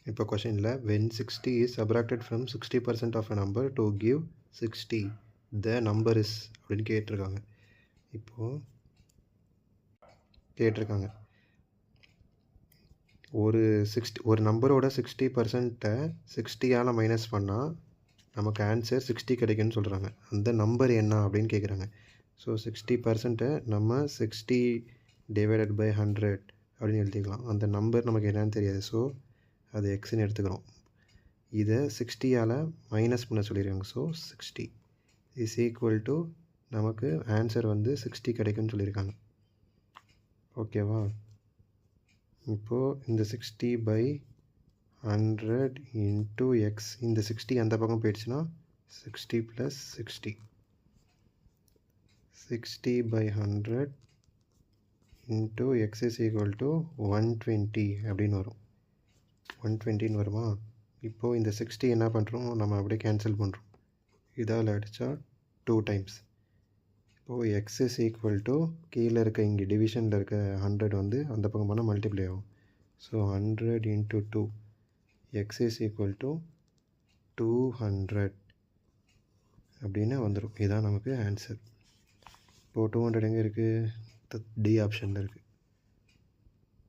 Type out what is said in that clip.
இப்போ கொஷனில் when 60 is subtracted from 60% of a number to give 60 the number is அப்படின்னு கேட்டிருக்காங்க. இப்போது ஒரு நம்பரோட 60%-ஐ 60ஆல் மைனஸ் பண்ணால் நமக்கு ஆன்சர் 60 கிடைக்குன்னு சொல்கிறாங்க. அந்த நம்பர் என்ன அப்படின்னு கேட்குறாங்க. ஸோ 60%-ஐ நம்ம 60 டிவைடட் பை 100 அப்படின்னு எழுதிக்கலாம். அந்த நம்பர் நமக்கு என்னன்னு தெரியாது. ஸோ அது எக்ஸ்ன்னு எடுத்துக்கிறோம். இதை 60ஆல் மைனஸ் பண்ண சொல்லியிருக்காங்க. ஸோ 60 இஸ் ஈக்குவல் டு நமக்கு ஆன்சர் வந்து 60 கிடைக்குன்னு சொல்லியிருக்காங்க. ஓகேவா? இப்போது இந்த 60 பை 100 இன்ட்டு எக்ஸ், இந்த 60 அந்த பக்கம் போயிடுச்சுன்னா 60 plus 60 60 by 100 into x is equal to 120 அப்படின்னு வரும். 120 வருமா? இப்போது இந்த 60 என்ன பண்ணுறோம், நம்ம அப்படியே கேன்சல் பண்ணுறோம். இதால் அடித்தா 2 டைம்ஸ். இப்போது x is equal to கீழே இருக்க இங்கே டிவிஷனில் இருக்க 100 வந்து அந்த பக்கம் பண்ணால் மல்டிப்ளை ஆகும். So 100 into 2 x is equal to 200 அப்படின்னு வந்துடும். இதுதான் நமக்கு ஆன்சர். இப்போது 200 எங்கே இருக்குது? டி ஆப்ஷனில் இருக்குது.